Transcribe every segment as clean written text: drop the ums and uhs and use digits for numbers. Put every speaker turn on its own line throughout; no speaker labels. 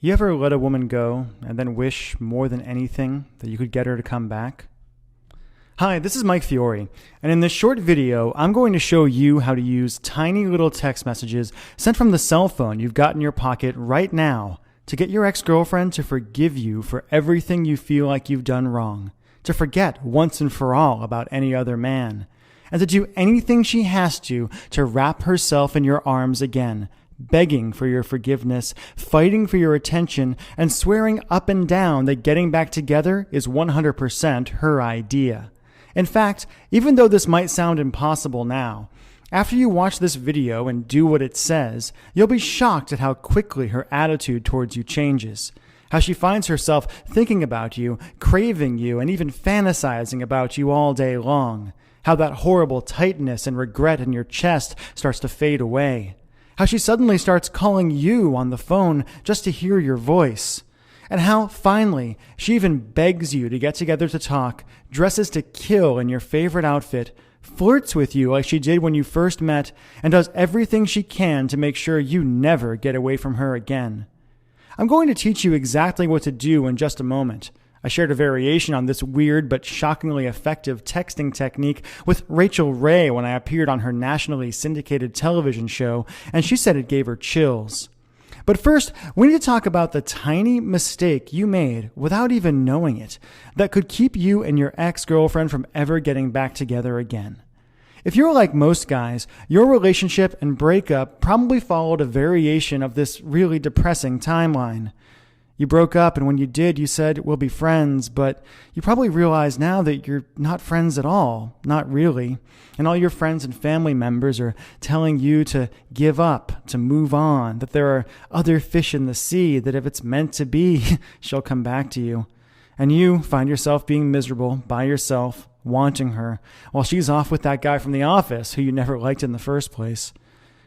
You ever let a woman go and then wish more than anything that you could get her to come back? Hi, this is Mike Fiore, and in this short video, I'm going to show you how to use tiny little text messages sent from the cell phone you've got in your pocket right now to get your ex-girlfriend to forgive you for everything you feel like you've done wrong, to forget once and for all about any other man, and to do anything she has to wrap herself in your arms again, begging for your forgiveness, fighting for your attention, and swearing up and down that getting back together is 100% her idea. In fact, even though this might sound impossible now, after you watch this video and do what it says, you'll be shocked at how quickly her attitude towards you changes, how she finds herself thinking about you, craving you, and even fantasizing about you all day long, how that horrible tightness and regret in your chest starts to fade away, how she suddenly starts calling you on the phone just to hear your voice, and how, finally, she even begs you to get together to talk, dresses to kill in your favorite outfit, flirts with you like she did when you first met, and does everything she can to make sure you never get away from her again. I'm going to teach you exactly what to do in just a moment. I shared a variation on this weird but shockingly effective texting technique with Rachel Ray when I appeared on her nationally syndicated television show, and she said it gave her chills. But first, we need to talk about the tiny mistake you made without even knowing it that could keep you and your ex-girlfriend from ever getting back together again. If you're like most guys, your relationship and breakup probably followed a variation of this really depressing timeline. You broke up, and when you did, you said, "We'll be friends," but you probably realize now that you're not friends at all, not really, and all your friends and family members are telling you to give up, to move on, that there are other fish in the sea, that if it's meant to be, she'll come back to you. And you find yourself being miserable by yourself, wanting her, while she's off with that guy from the office who you never liked in the first place.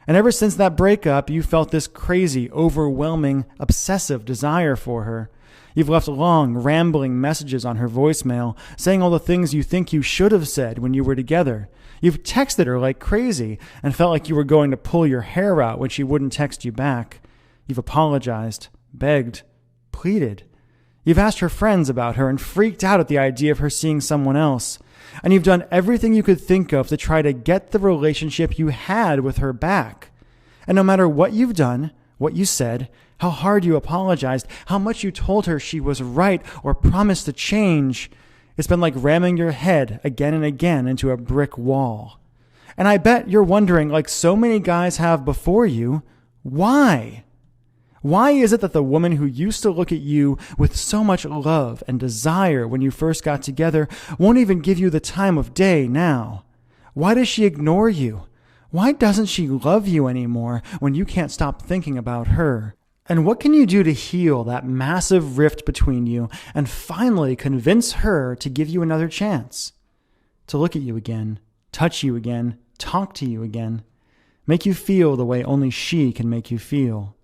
And ever since that breakup, you felt this crazy, overwhelming, obsessive desire for her. You've left long, rambling messages on her voicemail, saying all the things you think you should have said when you were together. You've texted her like crazy and felt like you were going to pull your hair out when she wouldn't text you back. You've apologized, begged, pleaded. You've asked her friends about her and freaked out at the idea of her seeing someone else. And you've done everything you could think of to try to get the relationship you had with her back. And no matter what you've done, what you said, how hard you apologized, how much you told her she was right or promised to change, it's been like ramming your head again and again into a brick wall. And I bet you're wondering, like so many guys have before you, why? Why is it that the woman who used to look at you with so much love and desire when you first got together won't even give you the time of day now? Why does she ignore you? Why doesn't she love you anymore when you can't stop thinking about her? And what can you do to heal that massive rift between you and finally convince her to give you another chance? To look at you again, touch you again, talk to you again, make you feel the way only she can make you feel.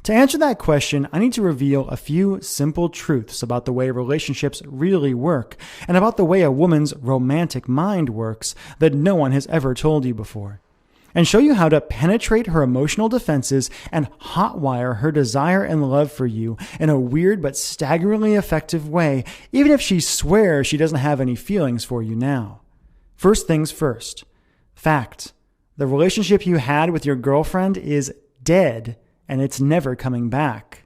To answer that question, I need to reveal a few simple truths about the way relationships really work and about the way a woman's romantic mind works that no one has ever told you before, and show you how to penetrate her emotional defenses and hotwire her desire and love for you in a weird but staggeringly effective way, even if she swears she doesn't have any feelings for you now. First things first. Fact. The relationship you had with your girlfriend is dead, and it's never coming back.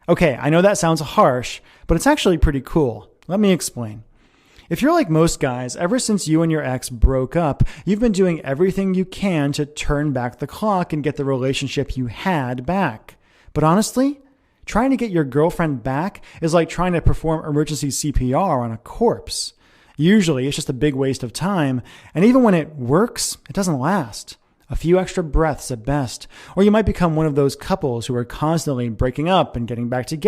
Okay, I know that sounds harsh, but it's actually pretty cool. Let me explain. If you're like most guys, ever since you and your ex broke up, you've been doing everything you can to turn back the clock and get the relationship you had back. But honestly, trying to get your girlfriend back is like trying to perform emergency CPR on a corpse. Usually, it's just a big waste of time, and even when it works, it doesn't last. A few extra breaths at best, or you might become one of those couples who are constantly breaking up and getting back together